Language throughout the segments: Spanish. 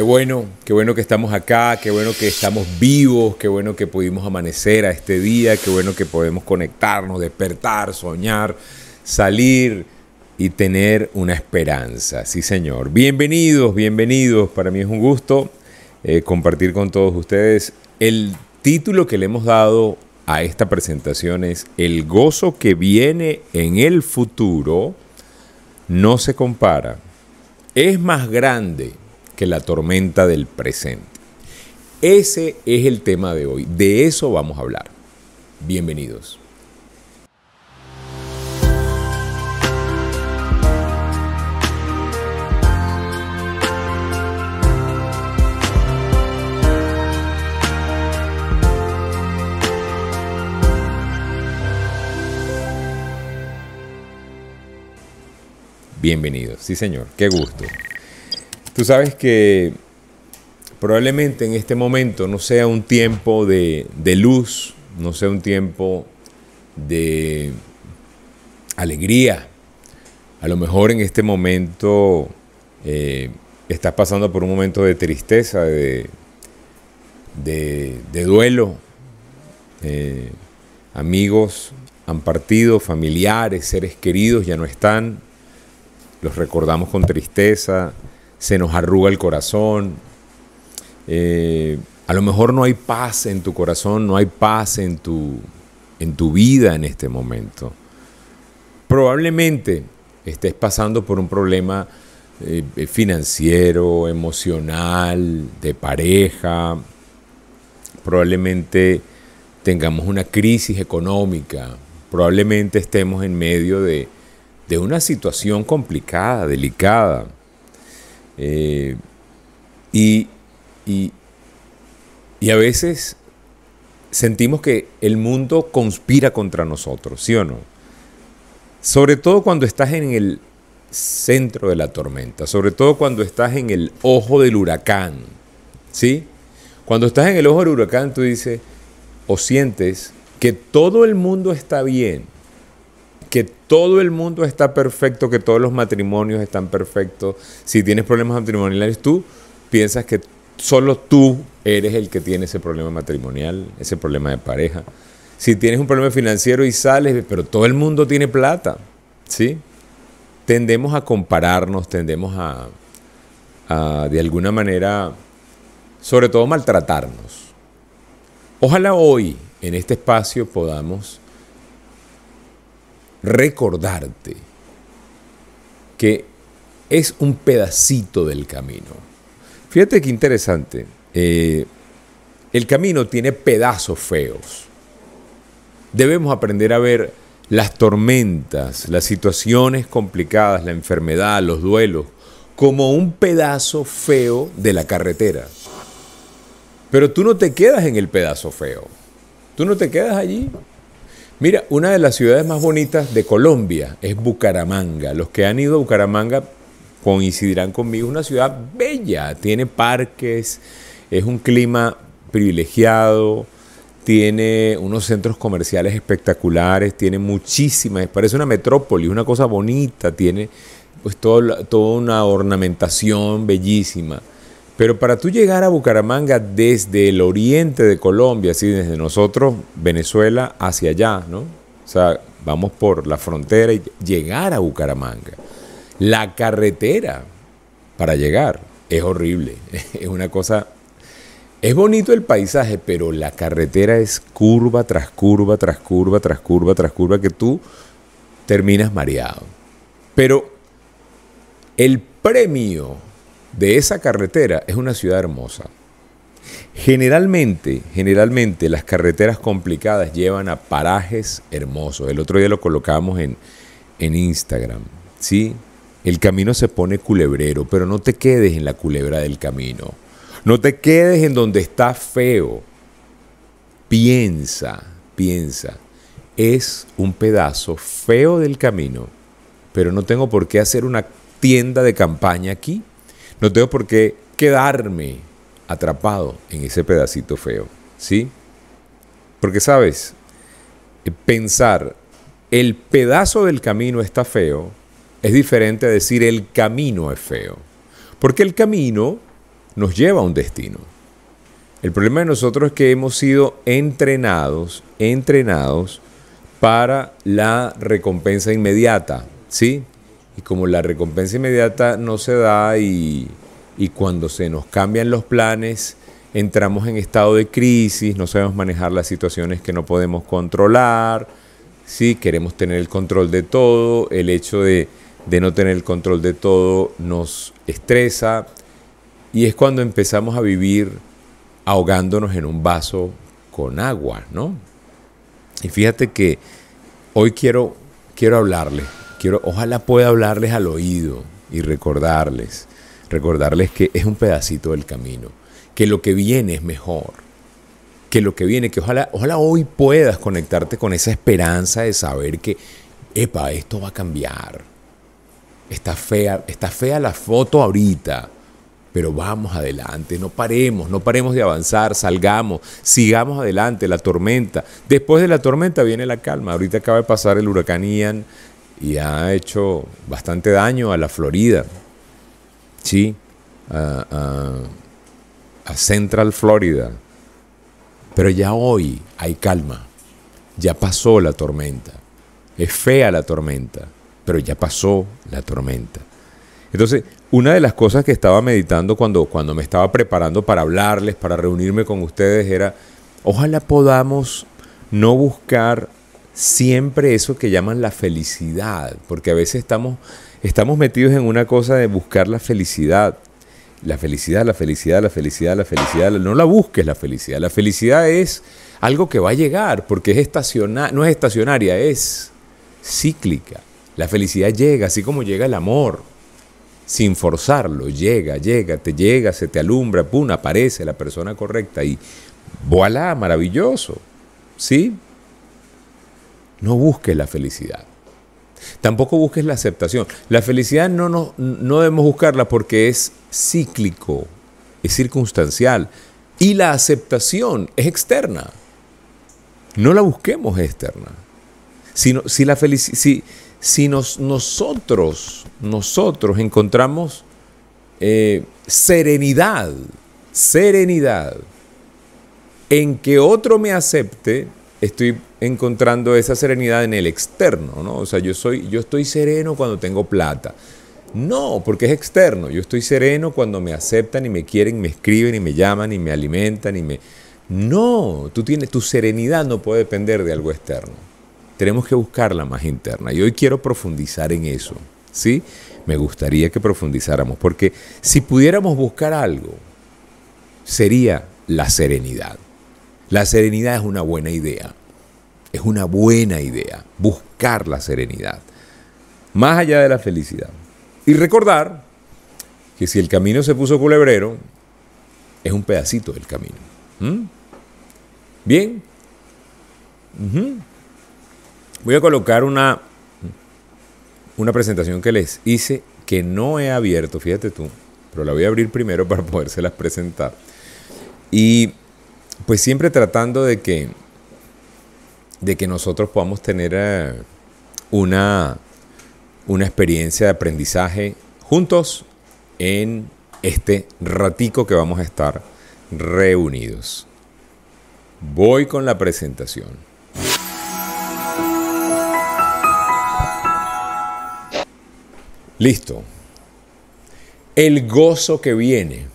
qué bueno que estamos acá, qué bueno que estamos vivos, qué bueno que pudimos amanecer a este día, qué bueno que podemos conectarnos, despertar, soñar, salir y tener una esperanza. Sí, señor. Bienvenidos, bienvenidos. Para mí es un gusto compartir con todos ustedes. El título que le hemos dado a esta presentación es El gozo que viene en el futuro no se compara. Es más grande que la tormenta del presente. Ese es el tema de hoy. De eso vamos a hablar. Bienvenidos. Bienvenidos. Sí, señor. Qué gusto. Tú sabes que probablemente en este momento no sea un tiempo de luz, no sea un tiempo de alegría. A lo mejor en este momento estás pasando por un momento de tristeza, de duelo. Amigos han partido, familiares, seres queridos ya no están. Los recordamos con tristeza. Se nos arruga el corazón, a lo mejor no hay paz en tu corazón, no hay paz en tu vida en este momento. Probablemente estés pasando por un problema financiero, emocional, de pareja, probablemente tengamos una crisis económica, probablemente estemos en medio de una situación complicada, delicada. Y a veces sentimos que el mundo conspira contra nosotros, ¿sí o no? Sobre todo cuando estás en el centro de la tormenta, sobre todo cuando estás en el ojo del huracán, ¿sí? Cuando estás en el ojo del huracán tú dices o sientes que todo el mundo está bien, que todo el mundo está perfecto, que todos los matrimonios están perfectos. Si tienes problemas matrimoniales, tú piensas que solo tú eres el que tiene ese problema matrimonial, ese problema de pareja. Si tienes un problema financiero y sales, pero todo el mundo tiene plata, ¿sí? Tendemos a compararnos, tendemos a de alguna manera, sobre todo, maltratarnos. Ojalá hoy, en este espacio, podamos recordarte que es un pedacito del camino. Fíjate qué interesante. El camino tiene pedazos feos. Debemos aprender a ver las tormentas, las situaciones complicadas, la enfermedad, los duelos, como un pedazo feo de la carretera. Pero tú no te quedas en el pedazo feo. Tú no te quedas allí. Mira, una de las ciudades más bonitas de Colombia es Bucaramanga. Los que han ido a Bucaramanga coincidirán conmigo. Es una ciudad bella, tiene parques, es un clima privilegiado, tiene unos centros comerciales espectaculares, tiene muchísimas, parece una metrópoli, una cosa bonita, tiene pues toda una ornamentación bellísima. Pero para tú llegar a Bucaramanga desde el oriente de Colombia, así desde nosotros, Venezuela, hacia allá, ¿no? O sea, vamos por la frontera y llegar a Bucaramanga. La carretera para llegar es horrible, es una cosa. Es bonito el paisaje, pero la carretera es curva tras curva, tras curva, tras curva, tras curva, que tú terminas mareado. Pero el premio de esa carretera es una ciudad hermosa. Generalmente las carreteras complicadas llevan a parajes hermosos. El otro día lo colocamos en Instagram, ¿sí? El camino se pone culebrero, pero no te quedes en la culebra del camino. No te quedes en donde está feo. Piensa. Es un pedazo feo del camino, pero no tengo por qué hacer una tienda de campaña aquí. No tengo por qué quedarme atrapado en ese pedacito feo, ¿sí? Porque, ¿sabes? Pensar el pedazo del camino está feo es diferente a decir el camino es feo. Porque el camino nos lleva a un destino. El problema de nosotros es que hemos sido entrenados para la recompensa inmediata, ¿sí? Y como la recompensa inmediata no se da y cuando se nos cambian los planes, entramos en estado de crisis, no sabemos manejar las situaciones que no podemos controlar, ¿sí? Queremos tener el control de todo, el hecho de no tener el control de todo nos estresa y es cuando empezamos a vivir ahogándonos en un vaso con agua, ¿no? Y fíjate que hoy quiero hablarles, ojalá pueda hablarles al oído y recordarles que es un pedacito del camino, que lo que viene es mejor, que ojalá hoy puedas conectarte con esa esperanza de saber que, epa, esto va a cambiar. Está fea la foto ahorita, pero vamos adelante, no paremos de avanzar, sigamos adelante, la tormenta. Después de la tormenta viene la calma. Ahorita acaba de pasar el huracán Ian y ha hecho bastante daño a la Florida, sí, a Central Florida. Pero ya hoy hay calma, ya pasó la tormenta. Es fea la tormenta, pero ya pasó la tormenta. Entonces, una de las cosas que estaba meditando cuando me estaba preparando para hablarles, para reunirme con ustedes, era, ojalá podamos no buscar siempre eso que llaman la felicidad, porque a veces estamos metidos en una cosa de buscar la felicidad. La felicidad. No la busques la felicidad. La felicidad es algo que va a llegar, porque no es estacionaria, es cíclica. La felicidad llega, así como llega el amor. Sin forzarlo, llega, se te alumbra, pum, aparece la persona correcta y voilà, maravilloso, ¿sí? No busques la felicidad. Tampoco busques la aceptación. La felicidad no debemos buscarla porque es cíclico, es circunstancial. Y la aceptación es externa. No la busquemos externa. Si nosotros encontramos serenidad en que otro me acepte, estoy encontrando esa serenidad en el externo, ¿no? O sea, yo estoy sereno cuando tengo plata. No, porque es externo. Yo estoy sereno cuando me aceptan y me quieren, me escriben y me llaman y me alimentan y me... No, tu serenidad no puede depender de algo externo. Tenemos que buscarla más interna. Y hoy quiero profundizar en eso, ¿sí? Me gustaría que profundizáramos, porque si pudiéramos buscar algo, sería la serenidad. La serenidad es una buena idea. Es una buena idea buscar la serenidad, más allá de la felicidad. Y recordar que si el camino se puso culebrero, es un pedacito del camino. ¿Bien? Voy a colocar una presentación que les hice que no he abierto, fíjate tú, pero la voy a abrir primero para podérselas presentar. Y pues siempre tratando de que nosotros podamos tener una experiencia de aprendizaje juntos en este ratico que vamos a estar reunidos. Voy con la presentación. Listo. El gozo que viene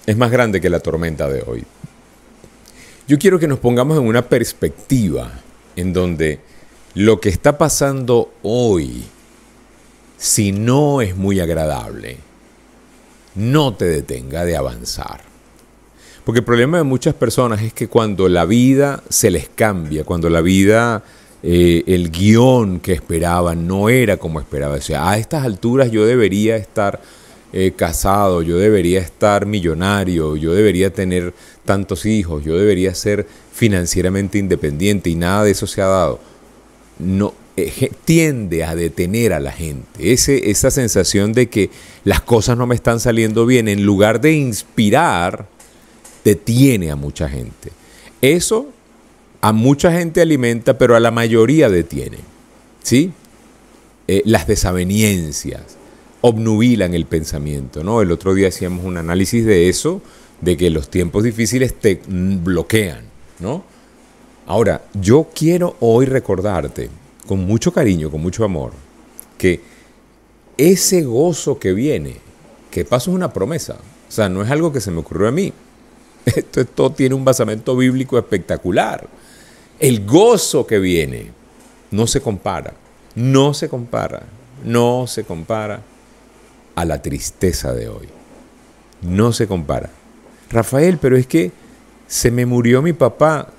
es más grande que la tormenta de hoy. Yo quiero que nos pongamos en una perspectiva en donde lo que está pasando hoy, si no es muy agradable, no te detenga de avanzar. Porque el problema de muchas personas es que cuando la vida se les cambia, cuando la vida, el guión que esperaban no era como esperaba. O sea, a estas alturas yo debería estar casado, yo debería estar millonario, yo debería tener tantos hijos, yo debería ser financieramente independiente y nada de eso se ha dado. No, tiende a detener a la gente. Esa sensación de que las cosas no me están saliendo bien, en lugar de inspirar, detiene a mucha gente. Eso a mucha gente alimenta, pero a la mayoría detiene, ¿sí? Las desavenencias, obnubilan el pensamiento, ¿no? El otro día hacíamos un análisis de eso, de que los tiempos difíciles te bloquean, ¿no? Ahora, yo quiero hoy recordarte, con mucho cariño, con mucho amor, que ese gozo que viene, que paso es una promesa, o sea, no es algo que se me ocurrió a mí. Esto tiene un basamento bíblico espectacular. El gozo que viene no se compara, no se compara, no se compara a la tristeza de hoy. No se compara. Rafael, pero es que se me murió mi papá.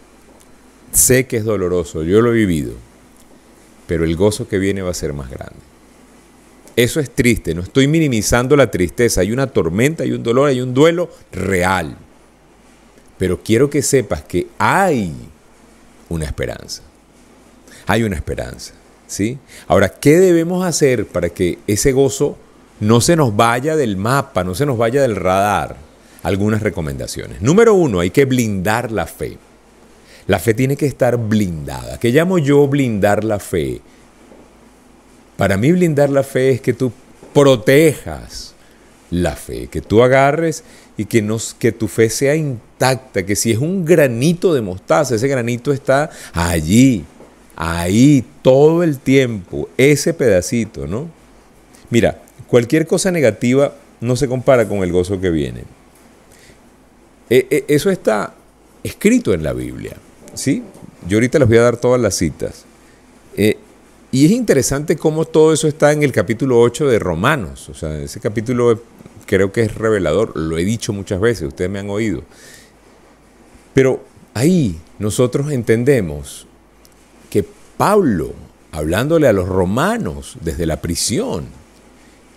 Sé que es doloroso, yo lo he vivido, pero el gozo que viene va a ser más grande. Eso es triste, no estoy minimizando la tristeza. Hay una tormenta, hay un dolor, hay un duelo real. Pero quiero que sepas que hay una esperanza. Hay una esperanza, ¿sí? Ahora, ¿qué debemos hacer para que ese gozo no se nos vaya del mapa, no se nos vaya del radar? Algunas recomendaciones. Número 1, hay que blindar la fe. La fe tiene que estar blindada. ¿Qué llamo yo blindar la fe? Para mí blindar la fe es que tú protejas la fe, que tú agarres y que tu fe sea intacta, que si es un granito de mostaza, ese granito está allí, ahí, todo el tiempo, ese pedacito, ¿no? Mira, cualquier cosa negativa no se compara con el gozo que viene. Eso está escrito en la Biblia, ¿sí? Yo ahorita les voy a dar todas las citas. Y es interesante cómo todo eso está en el capítulo 8 de Romanos. O sea, ese capítulo creo que es revelador. Lo he dicho muchas veces, ustedes me han oído. Pero ahí nosotros entendemos que Pablo, hablándole a los romanos desde la prisión,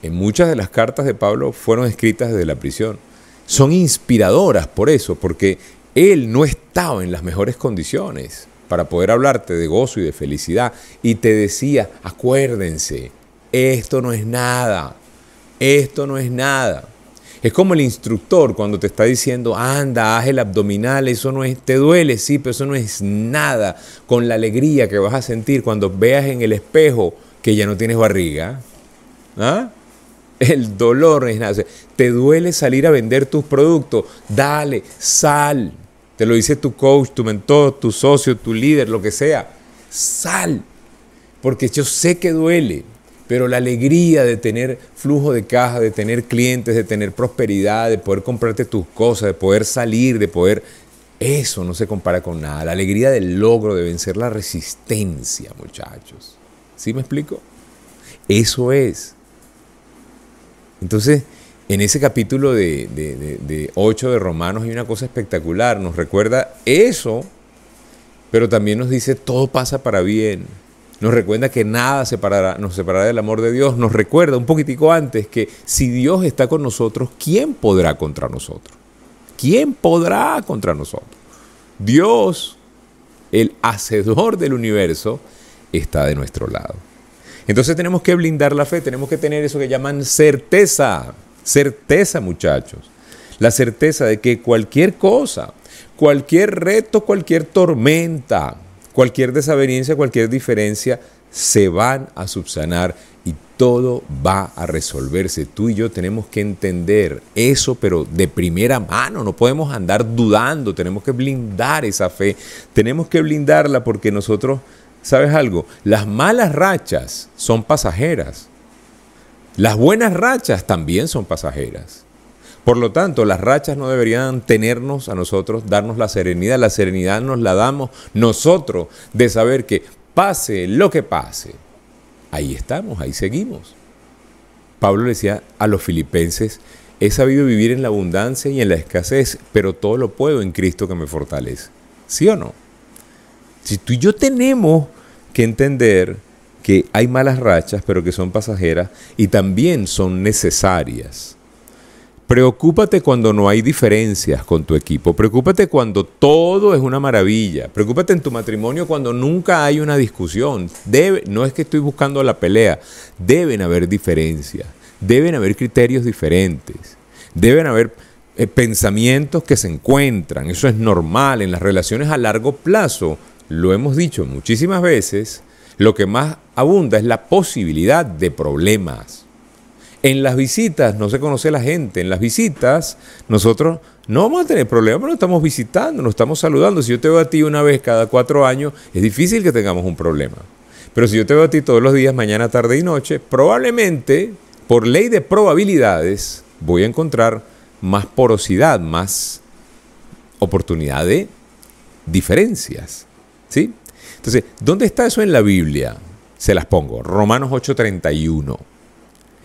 en muchas de las cartas de Pablo fueron escritas desde la prisión. Son inspiradoras por eso, porque él no estaba en las mejores condiciones para poder hablarte de gozo y de felicidad. Y te decía, acuérdense, esto no es nada, esto no es nada. Es como el instructor cuando te está diciendo, anda, haz el abdominal, eso no es, te duele, sí, pero eso no es nada. Con la alegría que vas a sentir cuando veas en el espejo que ya no tienes barriga. ¿Ah? El dolor no es nada. ¿Te duele salir a vender tus productos? Dale, sal. Te lo dice tu coach, tu mentor, tu socio, tu líder, lo que sea. Sal. Porque yo sé que duele, pero la alegría de tener flujo de caja, de tener clientes, de tener prosperidad, de poder comprarte tus cosas, de poder salir, de poder... Eso no se compara con nada. La alegría del logro, de vencer la resistencia, muchachos. ¿Sí me explico? Eso es. Entonces, en ese capítulo de 8 de Romanos hay una cosa espectacular. Nos recuerda eso, pero también nos dice todo pasa para bien. Nos recuerda que nada nos separará del amor de Dios. Nos recuerda un poquitico antes que si Dios está con nosotros, ¿quién podrá contra nosotros? ¿Quién podrá contra nosotros? Dios, el hacedor del universo, está de nuestro lado. Entonces tenemos que blindar la fe, tenemos que tener eso que llaman certeza. Certeza, muchachos. La certeza de que cualquier cosa, cualquier reto, cualquier tormenta, cualquier desaveniencia, cualquier diferencia, se van a subsanar y todo va a resolverse. Tú y yo tenemos que entender eso, pero de primera mano. No podemos andar dudando, tenemos que blindar esa fe. Tenemos que blindarla porque nosotros, ¿sabes algo? Las malas rachas son pasajeras. Las buenas rachas también son pasajeras. Por lo tanto, las rachas no deberían tenernos a nosotros, darnos la serenidad. La serenidad nos la damos nosotros de saber que pase lo que pase, ahí estamos, ahí seguimos. Pablo le decía a los filipenses, he sabido vivir en la abundancia y en la escasez, pero todo lo puedo en Cristo que me fortalece. ¿Sí o no? Si tú y yo tenemos que entender que hay malas rachas, pero que son pasajeras y también son necesarias. Preocúpate cuando no hay diferencias con tu equipo. Preocúpate cuando todo es una maravilla. Preocúpate en tu matrimonio cuando nunca hay una discusión. No es que estoy buscando la pelea. Deben haber diferencias. Deben haber criterios diferentes. Deben haber pensamientos que se encuentran. Eso es normal. En las relaciones a largo plazo, lo hemos dicho muchísimas veces, lo que más abunda es la posibilidad de problemas. En las visitas no se conoce la gente. En las visitas nosotros no vamos a tener problemas, pero nos estamos visitando, nos estamos saludando. Si yo te veo a ti una vez cada 4 años, es difícil que tengamos un problema. Pero si yo te veo a ti todos los días, mañana, tarde y noche, probablemente, por ley de probabilidades, voy a encontrar más porosidad, más oportunidad de diferencias. ¿Sí? Entonces, ¿dónde está eso en la Biblia? Se las pongo. Romanos 8:31.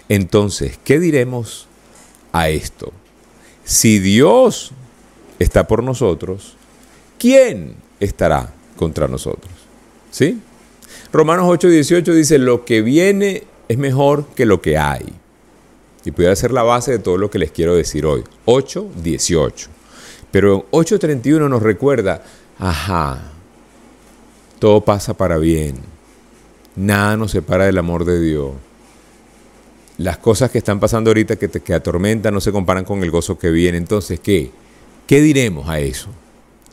Entonces, ¿qué diremos a esto? Si Dios está por nosotros, ¿quién estará contra nosotros? ¿Sí? Romanos 8:18 dice, lo que viene es mejor que lo que hay. Y puede ser la base de todo lo que les quiero decir hoy. 8:18. Pero 8:31 nos recuerda, todo pasa para bien. Nada nos separa del amor de Dios. Las cosas que están pasando ahorita que atormentan no se comparan con el gozo que viene. Entonces, ¿qué? ¿Qué diremos a eso?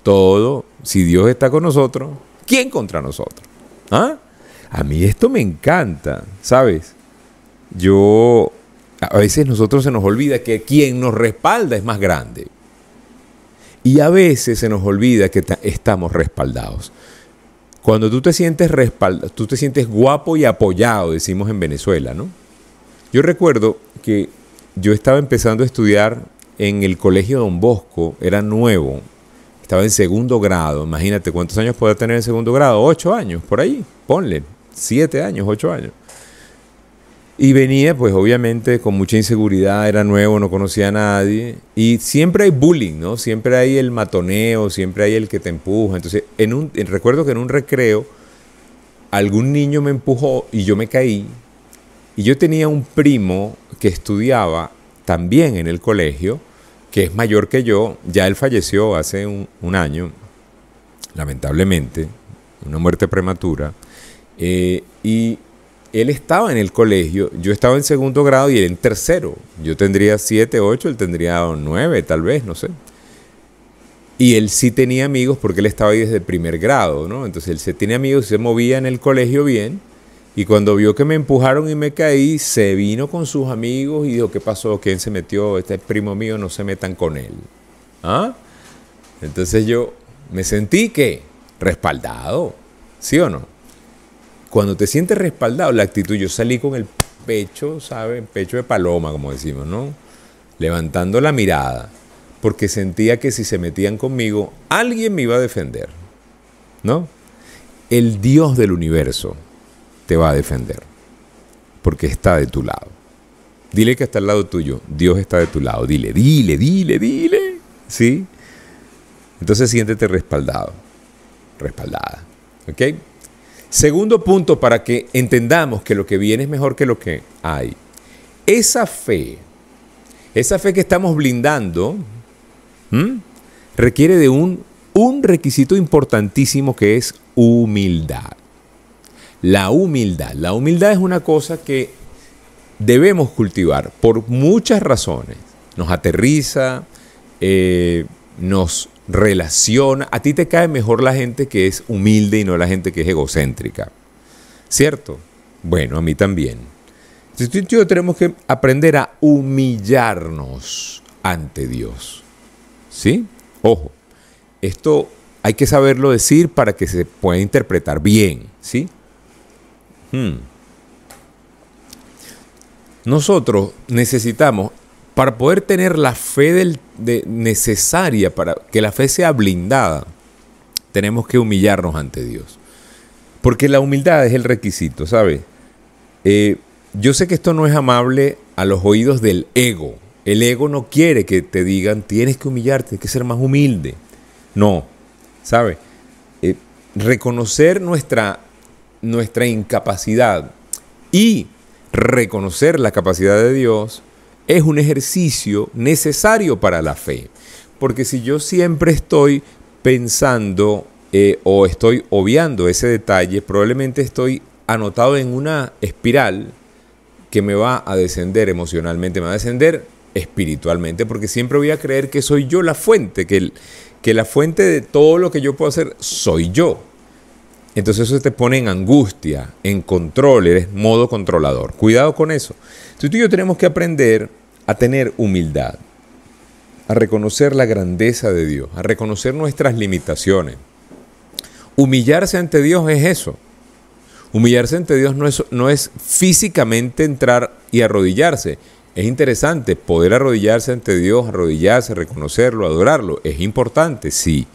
Todo, si Dios está con nosotros, ¿quién contra nosotros? ¿Ah? A mí esto me encanta, ¿sabes? A veces nosotros se nos olvida que quien nos respalda es más grande. Y a veces se nos olvida que estamos respaldados. Cuando tú te sientes respaldado, tú te sientes guapo y apoyado, decimos en Venezuela, ¿no? Yo recuerdo que yo estaba empezando a estudiar en el colegio Don Bosco, era nuevo, estaba en segundo grado, imagínate cuántos años puede tener en segundo grado, 8 años, por ahí, ponle, 7 años, 8 años. Y venía, pues obviamente, con mucha inseguridad, era nuevo, no conocía a nadie, y siempre hay bullying, ¿no? Siempre hay el matoneo, siempre hay el que te empuja. Entonces, recuerdo que en un recreo, algún niño me empujó y yo me caí. Y yo tenía un primo que estudiaba también en el colegio, que es mayor que yo, ya él falleció hace un año, lamentablemente, una muerte prematura, y él estaba en el colegio, yo estaba en segundo grado y él en tercero, yo tendría 7, 8, él tendría 9 tal vez, no sé. Y él sí tenía amigos porque él estaba ahí desde el primer grado, ¿no? Entonces él se tiene amigos, se movía en el colegio bien. Y cuando vio que me empujaron y me caí, se vino con sus amigos y dijo, ¿qué pasó? ¿Quién se metió? Este es primo mío, no se metan con él. ¿Ah? Entonces yo me sentí, ¿qué? Respaldado. ¿Sí o no? Cuando te sientes respaldado, la actitud, yo salí con el pecho, ¿sabes? Pecho de paloma, como decimos, ¿no? Levantando la mirada, porque sentía que si se metían conmigo, alguien me iba a defender, ¿no? El Dios del universo te va a defender, porque está de tu lado. Dile que está al lado tuyo, Dios está de tu lado. Dile, ¿sí? Entonces siéntete respaldado, respaldada, ¿ok? Segundo punto para que entendamos que lo que viene es mejor que lo que hay. Esa fe que estamos blindando, requiere de un requisito importantísimo que es humildad. La humildad es una cosa que debemos cultivar por muchas razones. Nos aterriza, nos relaciona. A ti te cae mejor la gente que es humilde y no la gente que es egocéntrica. ¿Cierto? Bueno, a mí también. Entonces tú y yo tenemos que aprender a humillarnos ante Dios. ¿Sí? Ojo, esto hay que saberlo decir para que se pueda interpretar bien. ¿Sí? Nosotros necesitamos, para poder tener la fe necesaria para que la fe sea blindada, tenemos que humillarnos ante Dios. Porque la humildad es el requisito, ¿sabes? Yo sé que esto no es amable a los oídos del ego. El ego no quiere que te digan, tienes que humillarte, tienes que ser más humilde. No, ¿sabes? Reconocer nuestra incapacidad y reconocer la capacidad de Dios es un ejercicio necesario para la fe. Porque si yo siempre estoy pensando o estoy obviando ese detalle, probablemente estoy anotado en una espiral que me va a descender emocionalmente, me va a descender espiritualmente, porque siempre voy a creer que soy yo la fuente, que la fuente de todo lo que yo puedo hacer soy yo. entonces eso te pone en angustia, en control, eres modo controlador. Cuidado con eso. Entonces tú y yo tenemos que aprender a tener humildad, a reconocer la grandeza de Dios, a reconocer nuestras limitaciones. Humillarse ante Dios es eso. Humillarse ante Dios no es físicamente entrar y arrodillarse. Es interesante poder arrodillarse ante Dios, arrodillarse, reconocerlo, adorarlo. Es importante, sí.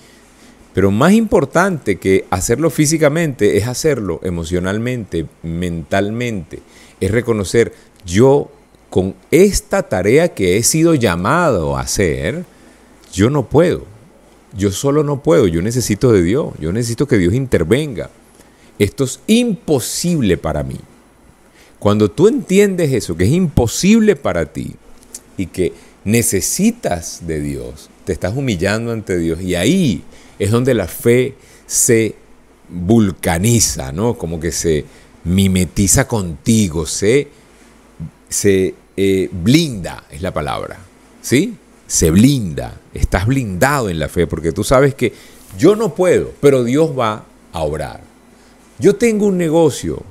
Pero más importante que hacerlo físicamente es hacerlo emocionalmente, mentalmente. Es reconocer, yo con esta tarea que he sido llamado a hacer, yo no puedo. Yo solo no puedo. Yo necesito de Dios. Yo necesito que Dios intervenga. Esto es imposible para mí. Cuando tú entiendes eso, que es imposible para ti y que necesitas de Dios, te estás humillando ante Dios y ahí es donde la fe se vulcaniza, ¿no? Como que se mimetiza contigo, se blinda, es la palabra, ¿sí? Se blinda, estás blindado en la fe porque tú sabes que yo no puedo, pero Dios va a obrar. Yo tengo un negocio,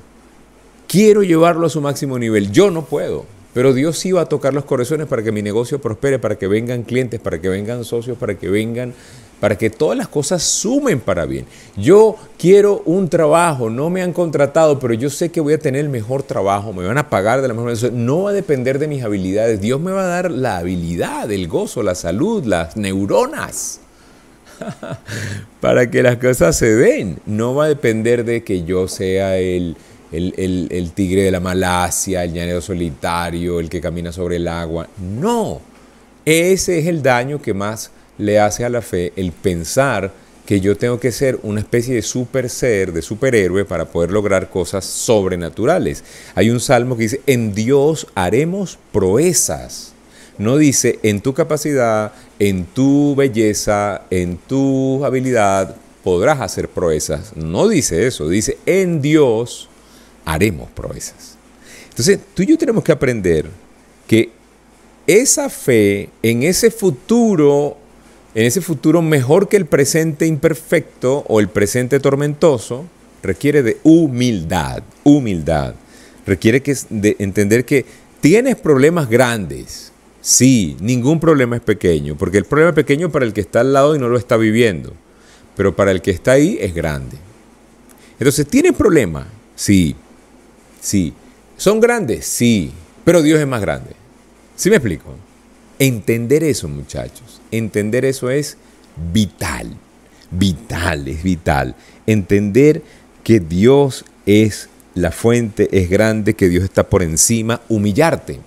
quiero llevarlo a su máximo nivel, yo no puedo, pero Dios sí va a tocar los corazones para que mi negocio prospere, para que vengan clientes, para que vengan socios, para que todas las cosas sumen para bien. Yo quiero un trabajo, no me han contratado, pero yo sé que voy a tener el mejor trabajo, me van a pagar de la mejor manera. No va a depender de mis habilidades, Dios me va a dar la habilidad, el gozo, la salud, las neuronas para que las cosas se den. No va a depender de que yo sea el tigre de la Malasia, el llanero solitario, el que camina sobre el agua. No, ese es el daño que más le hace a la fe, el pensar que yo tengo que ser una especie de super ser, de superhéroe para poder lograr cosas sobrenaturales. Hay un salmo que dice, en Dios haremos proezas. No dice, en tu capacidad, en tu belleza, en tu habilidad, podrás hacer proezas. No dice eso, dice, en Dios haremos proezas. Entonces, tú y yo tenemos que aprender que esa fe en ese futuro mejor que el presente imperfecto o el presente tormentoso, requiere de humildad. Humildad. Requiere de entender que tienes problemas grandes. Sí, ningún problema es pequeño, porque el problema es pequeño para el que está al lado y no lo está viviendo, pero para el que está ahí es grande. Entonces, ¿tienes problemas? Sí. Sí. ¿Son grandes? Sí. Pero Dios es más grande. ¿Sí me explico? Entender eso, muchachos. Entender eso es vital. Vital, es vital. Entender que Dios es la fuente, es grande, que Dios está por encima. Humillarte.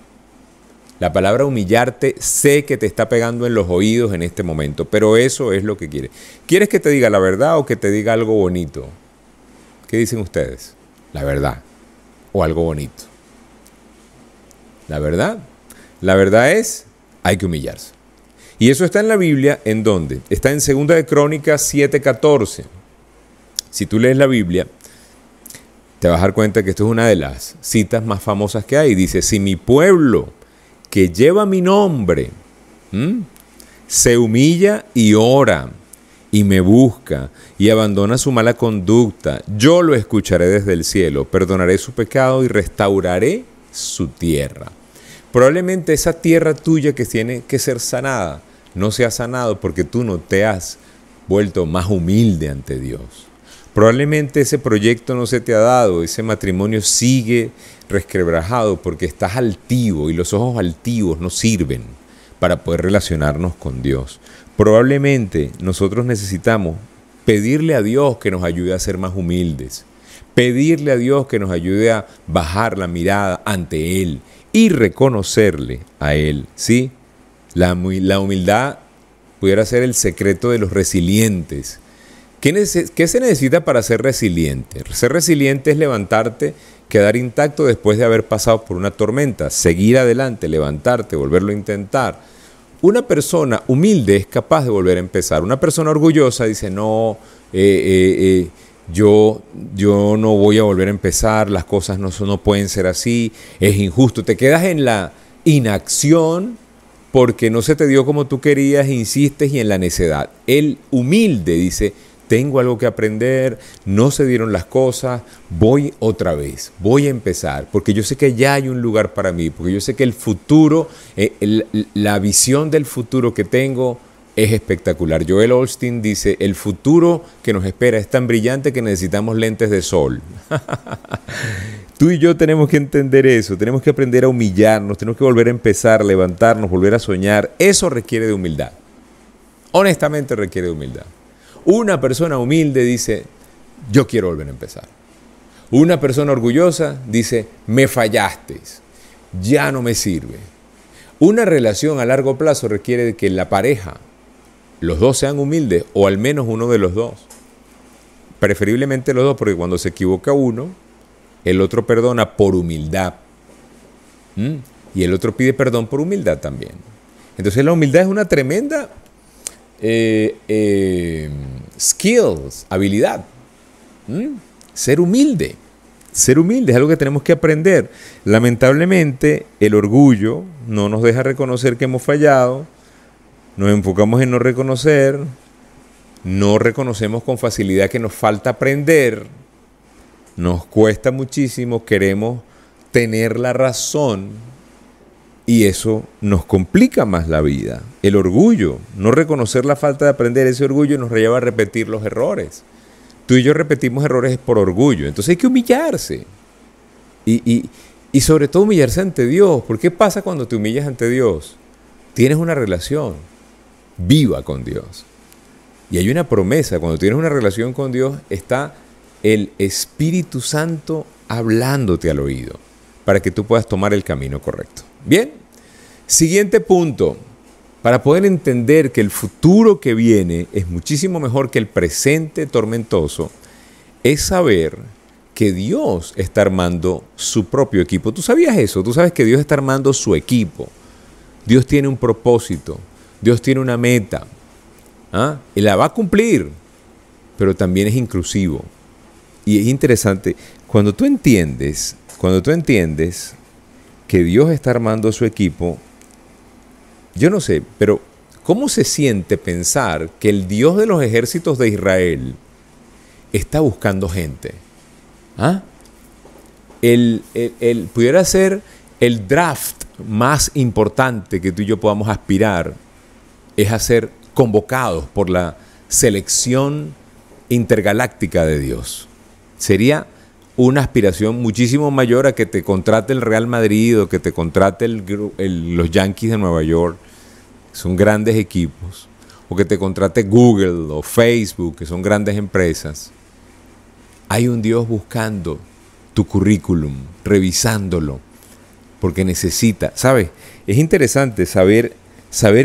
La palabra humillarte sé que te está pegando en los oídos en este momento, pero eso es lo que quiere. ¿Quieres que te diga la verdad o que te diga algo bonito? ¿Qué dicen ustedes? La verdad o algo bonito. La verdad. La verdad es, hay que humillarse. Y eso está en la Biblia, ¿en dónde? Está en 2 de Crónicas 7:14. Si tú lees la Biblia, te vas a dar cuenta que esto es una de las citas más famosas que hay. Dice, si mi pueblo que lleva mi nombre se humilla y ora y me busca y abandona su mala conducta, yo lo escucharé desde el cielo, perdonaré su pecado y restauraré su tierra. Probablemente esa tierra tuya que tiene que ser sanada no se ha sanado porque tú no te has vuelto más humilde ante Dios. Probablemente ese proyecto no se te ha dado, ese matrimonio sigue resquebrajado porque estás altivo y los ojos altivos no sirven para poder relacionarnos con Dios. Probablemente nosotros necesitamos pedirle a Dios que nos ayude a ser más humildes, pedirle a Dios que nos ayude a bajar la mirada ante Él y reconocerle a Él, ¿sí? La humildad pudiera ser el secreto de los resilientes. ¿Qué se necesita para ser resiliente? Ser resiliente es levantarte, quedar intacto después de haber pasado por una tormenta, seguir adelante, levantarte, volverlo a intentar. Una persona humilde es capaz de volver a empezar. Una persona orgullosa dice, no, yo no voy a volver a empezar, las cosas no pueden ser así, es injusto. Te quedas en la inacción porque no se te dio como tú querías, insistes y en la necedad. El humilde dice, tengo algo que aprender, no se dieron las cosas, voy otra vez, voy a empezar, porque yo sé que ya hay un lugar para mí, porque yo sé que el futuro, la visión del futuro que tengo es espectacular. Joel Osteen dice, el futuro que nos espera es tan brillante que necesitamos lentes de sol. Tú y yo tenemos que entender eso, tenemos que aprender a humillarnos, tenemos que volver a empezar, levantarnos, volver a soñar. Eso requiere de humildad. Honestamente requiere de humildad. Una persona humilde dice, yo quiero volver a empezar. Una persona orgullosa dice, me fallaste, ya no me sirve. Una relación a largo plazo requiere de que la pareja, los dos sean humildes, o al menos uno de los dos. Preferiblemente los dos, porque cuando se equivoca uno, el otro perdona por humildad. Y el otro pide perdón por humildad también. Entonces la humildad es una tremenda skills, habilidad. Ser humilde. Ser humilde es algo que tenemos que aprender. Lamentablemente, el orgullo no nos deja reconocer que hemos fallado. Nos enfocamos en no reconocer. No reconocemos con facilidad que nos falta aprender. Nos cuesta muchísimo. Queremos tener la razón. Y eso nos complica más la vida. El orgullo, no reconocer la falta de aprender, ese orgullo nos lleva a repetir los errores. Tú y yo repetimos errores por orgullo. Entonces hay que humillarse. Y sobre todo humillarse ante Dios. ¿Por qué pasa cuando te humillas ante Dios? Tienes una relación viva con Dios. Y hay una promesa. Cuando tienes una relación con Dios, está el Espíritu Santo hablándote al oído para que tú puedas tomar el camino correcto. Bien, siguiente punto. Para poder entender que el futuro que viene es muchísimo mejor que el presente tormentoso, es saber que Dios está armando su propio equipo. ¿Tú sabías eso? Tú sabes que Dios está armando su equipo. Dios tiene un propósito. Dios tiene una meta. Y la va a cumplir, pero también es inclusivo. Y es interesante, cuando tú entiendes que Dios está armando su equipo, yo no sé, pero ¿cómo se siente pensar que el Dios de los ejércitos de Israel está buscando gente? Pudiera ser el draft más importante que tú y yo podamos aspirar, es a ser convocados por la selección intergaláctica de Dios. Sería una aspiración muchísimo mayor a que te contrate el Real Madrid o que te contrate los Yankees de Nueva York, que son grandes equipos, o que te contrate Google o Facebook, que son grandes empresas. Hay un Dios buscando tu currículum, revisándolo, porque necesita, ¿sabes? Es interesante saber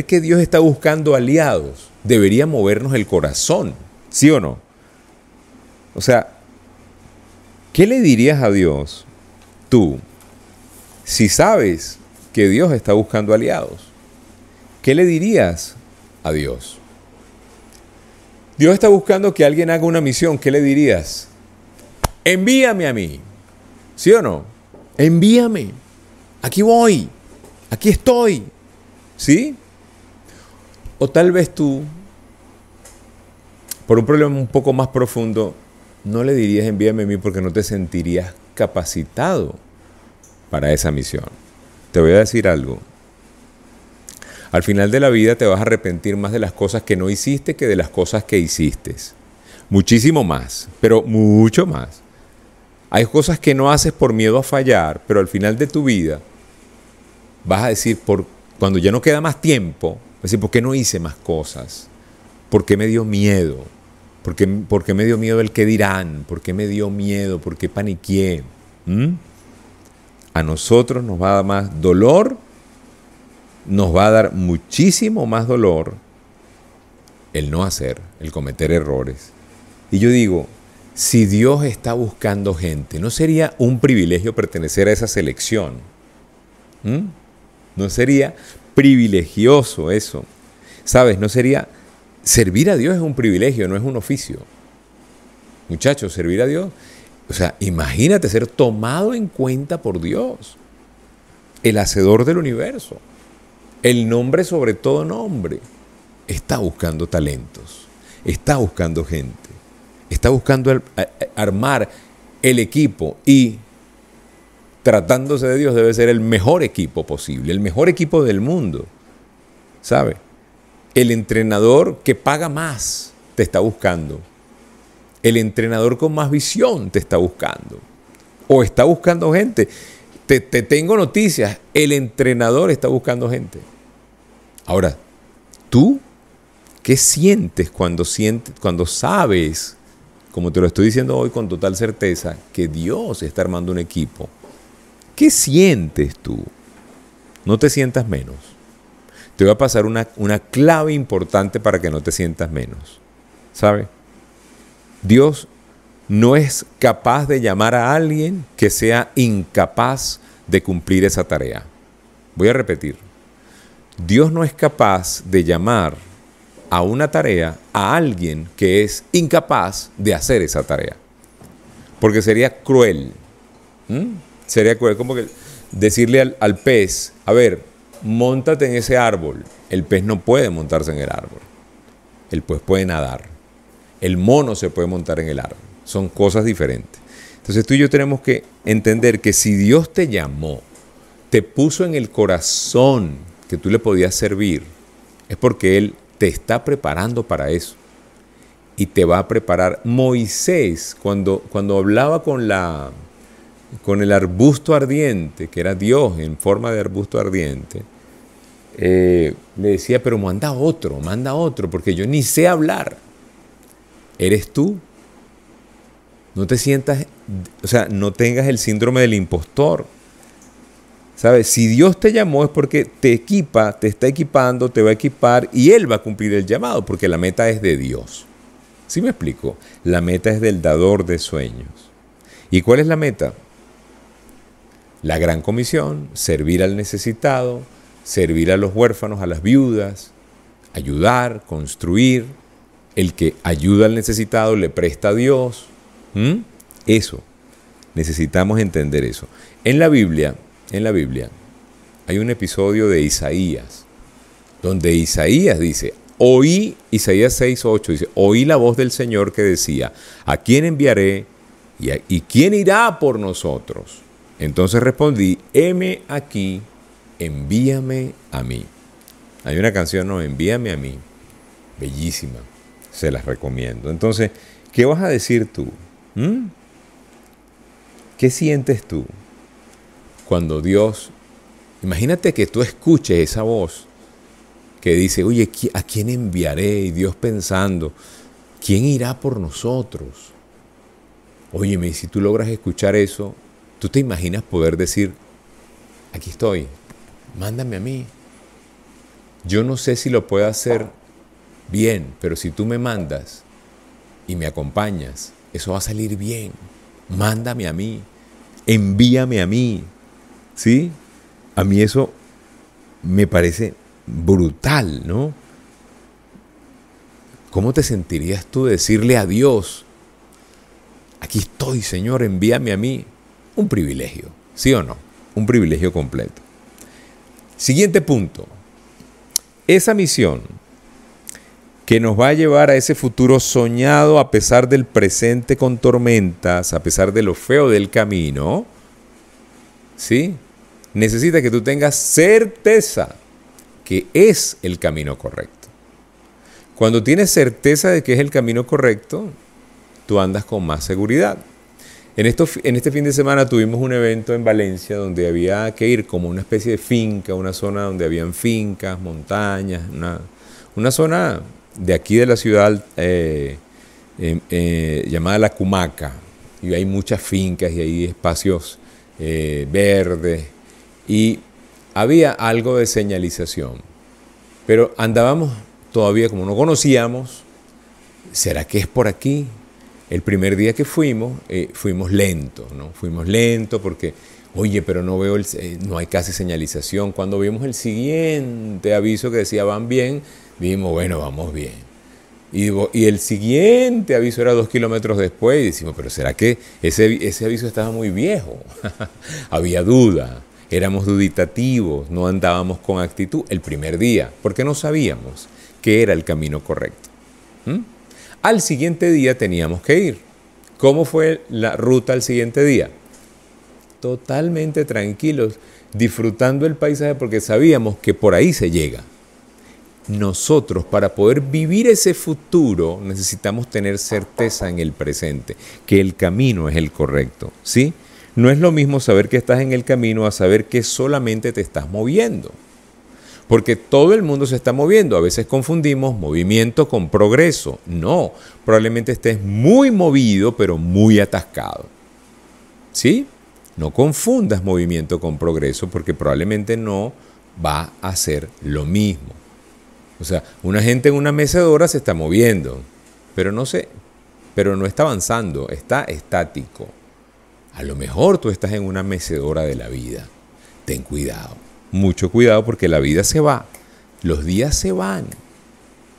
que Dios está buscando aliados. Debería movernos el corazón, ¿sí o no? O sea, ¿qué le dirías a Dios tú si sabes que Dios está buscando aliados? ¿Qué le dirías a Dios? Dios está buscando que alguien haga una misión. ¿Qué le dirías? Envíame a mí. ¿Sí o no? Envíame. Aquí voy. Aquí estoy. ¿Sí? O tal vez tú, por un problema un poco más profundo, no le dirías envíame a mí porque no te sentirías capacitado para esa misión. Te voy a decir algo. Al final de la vida te vas a arrepentir más de las cosas que no hiciste que de las cosas que hiciste. Muchísimo más, pero mucho más. Hay cosas que no haces por miedo a fallar, pero al final de tu vida vas a decir, cuando ya no queda más tiempo, vas a decir, ¿por qué no hice más cosas? ¿Por qué me dio miedo? ¿Por qué me dio miedo el qué dirán? ¿Por qué me dio miedo? ¿Por qué paniqué? A nosotros nos va a dar más dolor, nos va a dar muchísimo más dolor el no hacer, el cometer errores. Y yo digo, si Dios está buscando gente, ¿no sería un privilegio pertenecer a esa selección? ¿No sería privilegioso eso? ¿Sabes? No sería... Servir a Dios es un privilegio, no es un oficio. Muchachos, servir a Dios, o sea, imagínate ser tomado en cuenta por Dios, el hacedor del universo, el nombre sobre todo nombre. Está buscando talentos, está buscando gente. Está buscando armar el equipo y tratándose de Dios debe ser el mejor equipo posible, el mejor equipo del mundo, ¿sabe? El entrenador que paga más te está buscando. El entrenador con más visión te está buscando. O está buscando gente. Te tengo noticias. El entrenador está buscando gente. Ahora, ¿tú qué sientes cuando sabes, como te lo estoy diciendo hoy con total certeza, que Dios está armando un equipo? ¿Qué sientes tú? No te sientas menos. Te voy a pasar una clave importante para que no te sientas menos. ¿Sabes? Dios no es capaz de llamar a alguien que sea incapaz de cumplir esa tarea. Voy a repetir. Dios no es capaz de llamar a una tarea a alguien que es incapaz de hacer esa tarea. Porque sería cruel. Sería cruel como que decirle al pez, a ver, móntate en ese árbol. El pez no puede montarse en el árbol. El pez puede nadar. El mono se puede montar en el árbol. Son cosas diferentes. Entonces tú y yo tenemos que entender que si Dios te llamó, te puso en el corazón que tú le podías servir, es porque Él te está preparando para eso. Y te va a preparar. Moisés, cuando hablaba con el arbusto ardiente, que era Dios en forma de arbusto ardiente, le decía, pero manda otro, porque yo ni sé hablar. ¿Eres tú? No te sientas, no tengas el síndrome del impostor. ¿Sabes? Si Dios te llamó es porque te equipa, te está equipando, te va a equipar y Él va a cumplir el llamado, porque la meta es de Dios. ¿Sí me explico? La meta es del dador de sueños. ¿Y cuál es la meta? La gran comisión, servir al necesitado, servir a los huérfanos, a las viudas, ayudar, construir. El que ayuda al necesitado le presta a Dios. Eso. Necesitamos entender eso. En la Biblia hay un episodio de Isaías, donde Isaías dice, Isaías 6:8 dice, oí la voz del Señor que decía, ¿a quién enviaré y quién irá por nosotros? Entonces respondí, heme aquí, envíame a mí. Hay una canción, no, envíame a mí, bellísima. Se las recomiendo. Entonces, ¿qué vas a decir tú? ¿Qué sientes tú cuando Dios... Imagínate que tú escuches esa voz que dice, oye, ¿a quién enviaré? Y Dios pensando, ¿quién irá por nosotros? Óyeme, si tú logras escuchar eso, tú te imaginas poder decir, aquí estoy, mándame a mí. Yo no sé si lo puedo hacer bien, pero si tú me mandas y me acompañas, eso va a salir bien. Mándame a mí, envíame a mí, ¿sí? A mí eso me parece brutal, ¿no? ¿Cómo te sentirías tú de decirle a Dios, aquí estoy, Señor, envíame a mí? Un privilegio, ¿sí o no? Un privilegio completo. Siguiente punto. Esa misión que nos va a llevar a ese futuro soñado a pesar del presente con tormentas, a pesar de lo feo del camino, ¿sí? Necesita que tú tengas certeza que es el camino correcto. Cuando tienes certeza de que es el camino correcto, tú andas con más seguridad. En este fin de semana tuvimos un evento en Valencia donde había que ir como una especie de finca, una zona donde habían fincas, montañas, una zona de aquí de la ciudad llamada La Cumaca. Y hay muchas fincas y hay espacios verdes. Y había algo de señalización. Pero andábamos todavía, como no conocíamos, ¿será que es por aquí? El primer día que fuimos lentos, ¿no? Fuimos lentos porque, oye, pero no veo, no hay casi señalización. Cuando vimos el siguiente aviso que decía van bien, dijimos, bueno, vamos bien. Y el siguiente aviso era 2 kilómetros después y decimos, pero ¿será que ese aviso estaba muy viejo? Había duda, éramos duditativos, no andábamos con actitud el primer día, porque no sabíamos que era el camino correcto. Al siguiente día teníamos que ir. ¿Cómo fue la ruta al siguiente día? Totalmente tranquilos, disfrutando el paisaje porque sabíamos que por ahí se llega. Nosotros, para poder vivir ese futuro, necesitamos tener certeza en el presente, que el camino es el correcto, ¿sí? No es lo mismo saber que estás en el camino a saber que solamente te estás moviendo. Porque todo el mundo se está moviendo. A veces confundimos movimiento con progreso. No, probablemente estés muy movido, pero muy atascado. ¿Sí? No confundas movimiento con progreso porque probablemente no va a ser lo mismo. O sea, una gente en una mecedora se está moviendo, pero no está avanzando, está estático. A lo mejor tú estás en una mecedora de la vida. Ten cuidado, mucho cuidado porque la vida se va, los días se van,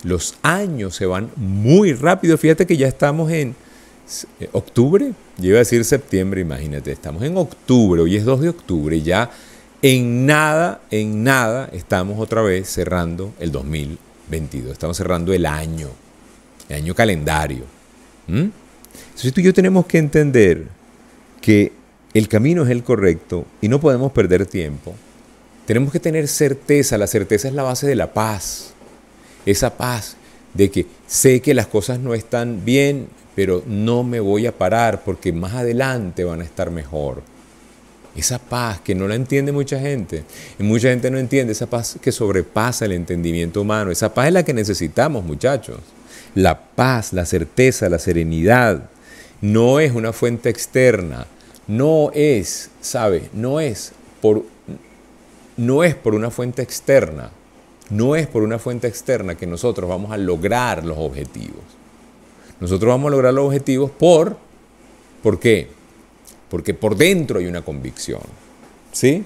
los años se van muy rápido. Fíjate que ya estamos en octubre, yo iba a decir septiembre, imagínate, estamos en octubre, hoy es 2 de octubre y ya en nada estamos otra vez cerrando el 2022, estamos cerrando el año calendario. Entonces tú y yo tenemos que entender que el camino es el correcto y no podemos perder tiempo. Tenemos que tener certeza, la certeza es la base de la paz, esa paz de que sé que las cosas no están bien, pero no me voy a parar porque más adelante van a estar mejor. Esa paz que no la entiende mucha gente. Y mucha gente no entiende esa paz que sobrepasa el entendimiento humano. Esa paz es la que necesitamos, muchachos. La paz, la certeza, la serenidad. No es una fuente externa. No es, ¿sabe? No es por una fuente externa. No es por una fuente externa que nosotros vamos a lograr los objetivos. Nosotros vamos a lograr los objetivos ¿por qué? Porque por dentro hay una convicción, ¿sí?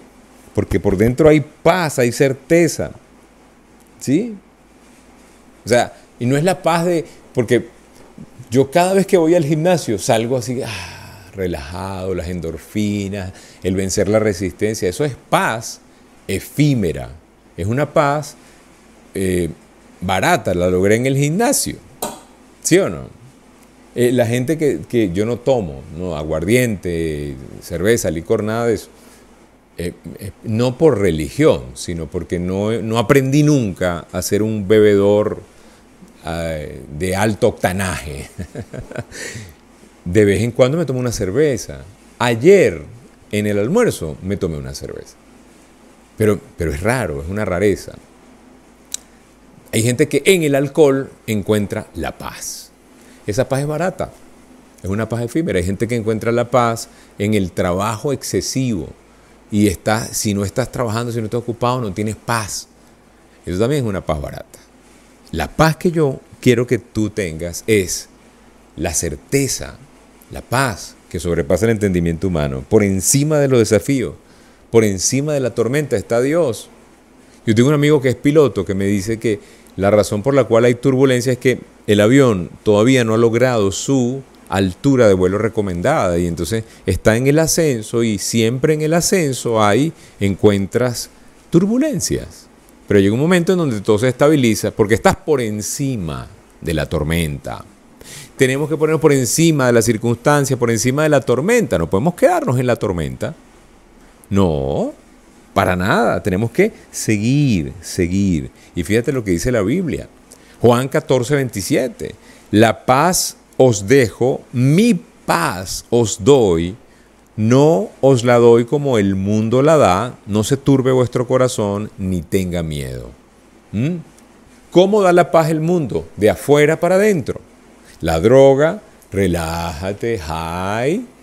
Porque por dentro hay paz, hay certeza, ¿sí? O sea, y no es la paz porque yo cada vez que voy al gimnasio salgo así, relajado, las endorfinas, el vencer la resistencia, eso es paz efímera, es una paz barata, la logré en el gimnasio, ¿sí o no? La gente que yo no tomo, no, aguardiente, cerveza, licor, nada de eso, no por religión, sino porque no aprendí nunca a ser un bebedor de alto octanaje. De vez en cuando me tomo una cerveza. Ayer, en el almuerzo, me tomé una cerveza. Pero es raro, es una rareza. Hay gente que en el alcohol encuentra la paz. Esa paz es barata, es una paz efímera. Hay gente que encuentra la paz en el trabajo excesivo y si no estás trabajando, si no estás ocupado, no tienes paz. Eso también es una paz barata. La paz que yo quiero que tú tengas es la certeza, la paz que sobrepasa el entendimiento humano. Por encima de los desafíos, por encima de la tormenta está Dios. Yo tengo un amigo que es piloto que me dice que la razón por la cual hay turbulencia es que el avión todavía no ha logrado su altura de vuelo recomendada y entonces está en el ascenso y siempre en el ascenso encuentras turbulencias. Pero llega un momento en donde todo se estabiliza porque estás por encima de la tormenta. Tenemos que ponernos por encima de la circunstancia, por encima de la tormenta. No podemos quedarnos en la tormenta. No, para nada. Tenemos que seguir. Y fíjate lo que dice la Biblia. Juan 14:27. La paz os dejo, mi paz os doy. No os la doy como el mundo la da. No se turbe vuestro corazón ni tenga miedo. ¿Cómo da la paz el mundo? De afuera para adentro. La droga, relájate,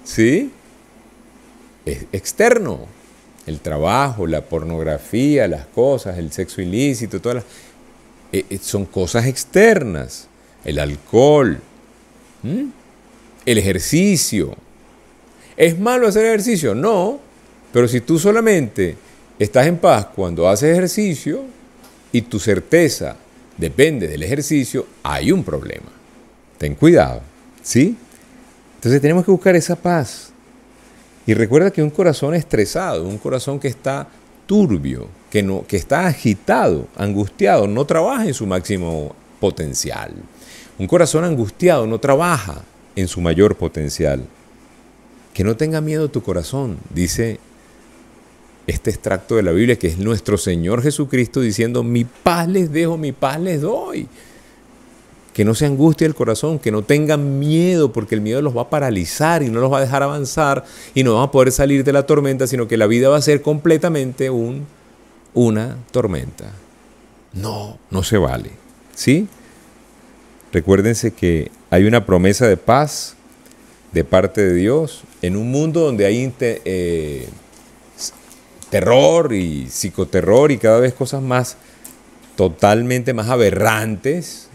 ¿sí? Es externo. El trabajo, la pornografía, las cosas, el sexo ilícito, todas son cosas externas. El alcohol, el ejercicio. ¿Es malo hacer ejercicio? No, pero si tú solamente estás en paz cuando haces ejercicio y tu certeza depende del ejercicio, hay un problema. Ten cuidado, ¿sí? Entonces tenemos que buscar esa paz. Y recuerda que un corazón estresado, un corazón que está turbio, que está agitado, angustiado, no trabaja en su máximo potencial. Un corazón angustiado no trabaja en su mayor potencial. Que no tenga miedo tu corazón, dice este extracto de la Biblia, que es nuestro Señor Jesucristo diciendo: mi paz les dejo, mi paz les doy. Que no se angustie el corazón, que no tengan miedo, porque el miedo los va a paralizar y no los va a dejar avanzar y no van a poder salir de la tormenta, sino que la vida va a ser completamente una tormenta. No se vale, ¿sí? Recuérdense que hay una promesa de paz de parte de Dios en un mundo donde hay terror y psicoterror y cada vez cosas más totalmente más aberrantes.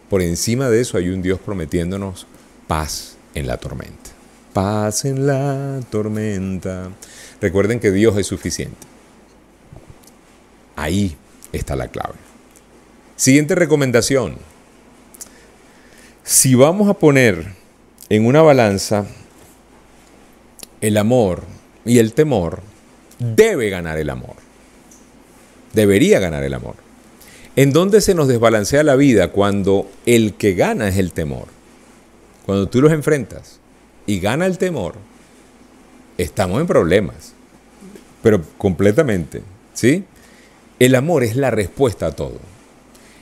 Por encima de eso hay un Dios prometiéndonos paz en la tormenta. Paz en la tormenta. Recuerden que Dios es suficiente. Ahí está la clave. Siguiente recomendación. Si vamos a poner en una balanza el amor y el temor, debe ganar el amor. Debería ganar el amor. ¿En dónde se nos desbalancea la vida? Cuando el que gana es el temor. Cuando tú los enfrentas y gana el temor, estamos en problemas. Pero completamente, ¿sí? El amor es la respuesta a todo.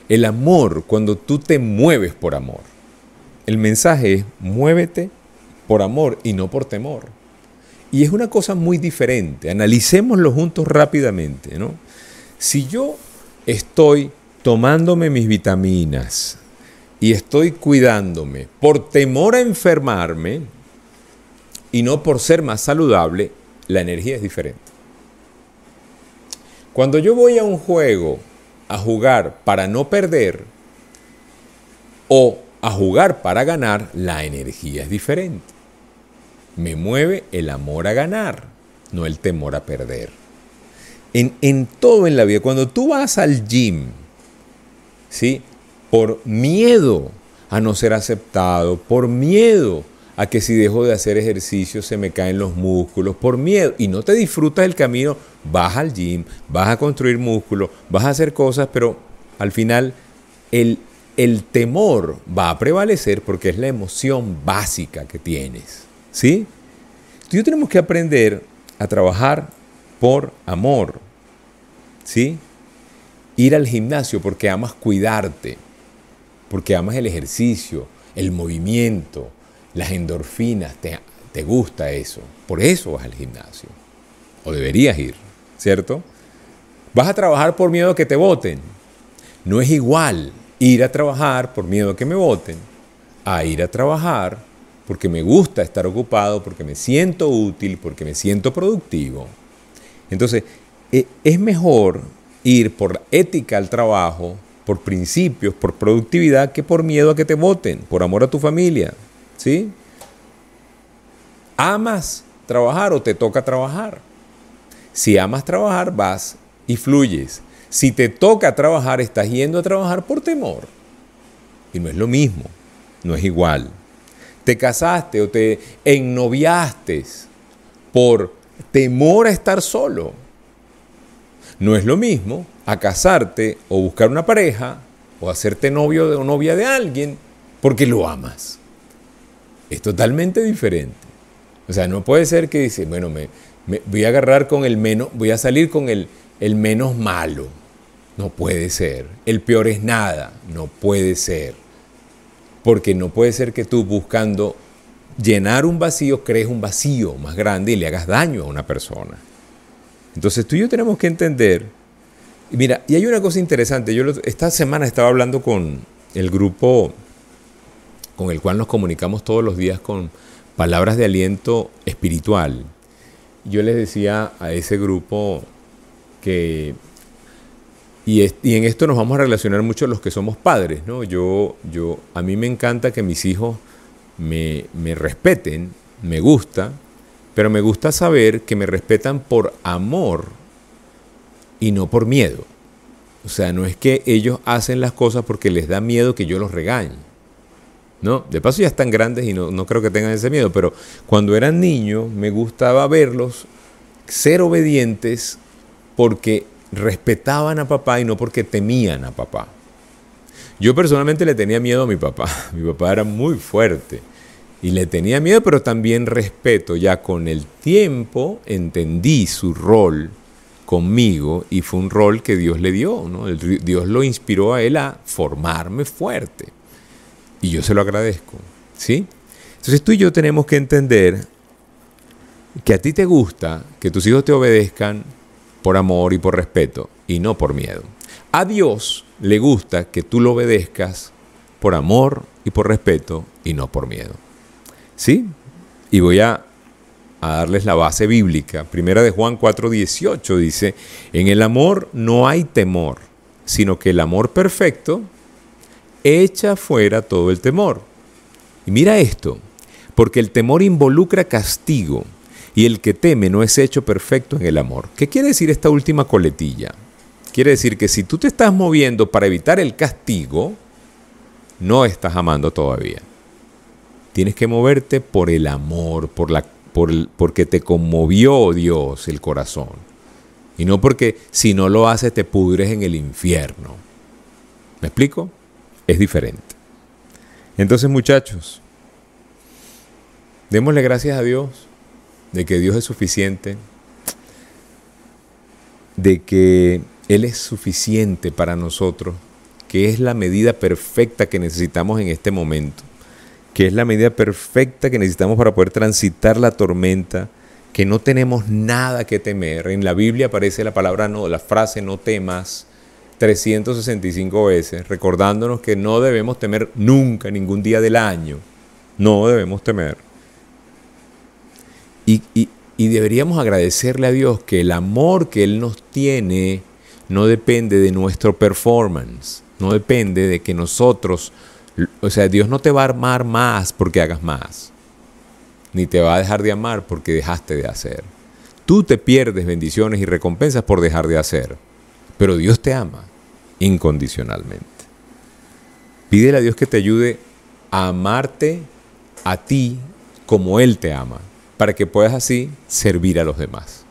El amor, cuando tú te mueves por amor. El mensaje es: muévete por amor y no por temor. Y es una cosa muy diferente. Analicémoslo juntos rápidamente, ¿no? Si yo estoy tomándome mis vitaminas y estoy cuidándome por temor a enfermarme y no por ser más saludable, la energía es diferente. Cuando yo voy a un juego a jugar para no perder o a jugar para ganar, la energía es diferente. Me mueve el amor a ganar, no el temor a perder. En todo en la vida, cuando tú vas al gym, ¿sí?, por miedo a no ser aceptado, por miedo a que si dejo de hacer ejercicio se me caen los músculos, por miedo, y no te disfrutas el camino, vas al gym, vas a construir músculo, vas a hacer cosas, pero al final el temor va a prevalecer porque es la emoción básica que tienes, ¿sí? Entonces tenemos que aprender a trabajar por amor, ¿sí? Ir al gimnasio porque amas cuidarte, porque amas el ejercicio, el movimiento, las endorfinas, te gusta eso. Por eso vas al gimnasio. O deberías ir, ¿cierto? Vas a trabajar por miedo a que te voten. No es igual ir a trabajar por miedo a que me voten a ir a trabajar porque me gusta estar ocupado, porque me siento útil, porque me siento productivo. Entonces, es mejor ir por ética al trabajo, por principios, por productividad, que por miedo a que te voten, por amor a tu familia, ¿sí? ¿Amas trabajar o te toca trabajar? Si amas trabajar, vas y fluyes. Si te toca trabajar, estás yendo a trabajar por temor. Y no es lo mismo, no es igual. Te casaste o te ennoviaste por temor a estar solo. No es lo mismo a casarte o buscar una pareja o hacerte novio o novia de alguien porque lo amas. Es totalmente diferente. O sea, no puede ser que dices, bueno, me voy a agarrar con el menos, voy a salir con el menos malo. No puede ser. El peor es nada. No puede ser. Porque no puede ser que tú buscando llenar un vacío crees un vacío más grande y le hagas daño a una persona. Entonces tú y yo tenemos que entender. Y mira, y hay una cosa interesante. Yo esta semana estaba hablando con el grupo con el cual nos comunicamos todos los días con palabras de aliento espiritual. Yo les decía a ese grupo que, y en esto nos vamos a relacionar mucho los que somos padres, ¿no? A mí me encanta que mis hijos me respeten, me gusta, pero me gusta saber que me respetan por amor y no por miedo. O sea, no es que ellos hacen las cosas porque les da miedo que yo los regañe. ¿No? De paso ya están grandes y no creo que tengan ese miedo, pero cuando eran niños me gustaba verlos ser obedientes porque respetaban a papá y no porque temían a papá. Yo personalmente le tenía miedo a mi papá. Mi papá era muy fuerte. Y le tenía miedo, pero también respeto. Ya con el tiempo entendí su rol conmigo y fue un rol que Dios le dio, ¿no? Dios lo inspiró a él a formarme fuerte. Y yo se lo agradezco, ¿sí? Entonces tú y yo tenemos que entender que a ti te gusta que tus hijos te obedezcan por amor y por respeto y no por miedo. A Dios le gusta que tú lo obedezcas por amor y por respeto y no por miedo. ¿Sí? Y voy a darles la base bíblica. Primera de Juan 4:18 dice, en el amor no hay temor, sino que el amor perfecto echa fuera todo el temor. Y mira esto, porque el temor involucra castigo y el que teme no es hecho perfecto en el amor. ¿Qué quiere decir esta última coletilla? Quiere decir que si tú te estás moviendo para evitar el castigo, no estás amando todavía. Tienes que moverte por el amor, porque te conmovió Dios el corazón. Y no porque si no lo haces te pudres en el infierno. ¿Me explico? Es diferente. Entonces, muchachos, démosle gracias a Dios de que Dios es suficiente, de que Él es suficiente para nosotros, que es la medida perfecta que necesitamos en este momento, que es la medida perfecta que necesitamos para poder transitar la tormenta, que no tenemos nada que temer. En la Biblia aparece la palabra no, la frase no temas 365 veces, recordándonos que no debemos temer nunca, ningún día del año. No debemos temer. Y deberíamos agradecerle a Dios que el amor que Él nos tiene no depende de nuestro performance, no depende de que nosotros, o sea, Dios no te va a amar más porque hagas más, ni te va a dejar de amar porque dejaste de hacer. Tú te pierdes bendiciones y recompensas por dejar de hacer, pero Dios te ama incondicionalmente. Pídele a Dios que te ayude a amarte a ti como Él te ama, para que puedas así servir a los demás.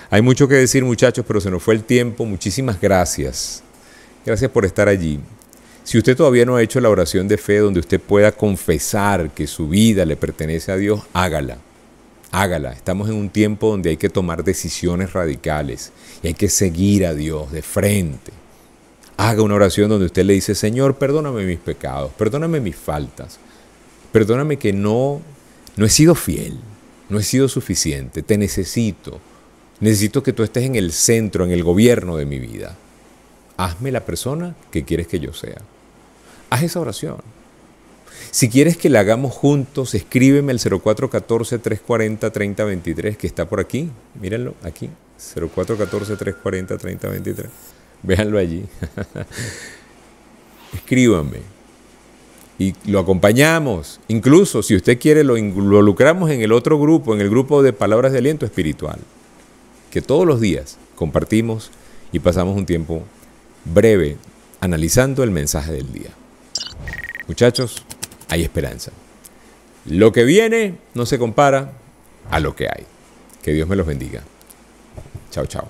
Hay mucho que decir, muchachos, pero se nos fue el tiempo. Muchísimas gracias. Gracias por estar allí. Si usted todavía no ha hecho la oración de fe donde usted pueda confesar que su vida le pertenece a Dios, hágala. Hágala. Estamos en un tiempo donde hay que tomar decisiones radicales y hay que seguir a Dios de frente. Haga una oración donde usted le dice, Señor, perdóname mis pecados, perdóname mis faltas, perdóname que no he sido fiel, no he sido suficiente, te necesito. Necesito que tú estés en el centro, en el gobierno de mi vida. Hazme la persona que quieres que yo sea. Haz esa oración. Si quieres que la hagamos juntos, escríbeme al 0414-340-3023, que está por aquí. Mírenlo, aquí. 0414-340-3023. Véanlo allí. Escríbanme. Y lo acompañamos. Incluso, si usted quiere, lo involucramos en el otro grupo, en el grupo de Palabras de Aliento Espiritual, que todos los días compartimos y pasamos un tiempo breve analizando el mensaje del día. Muchachos, hay esperanza. Lo que viene no se compara a lo que hay. Que Dios me los bendiga. Chao, chao.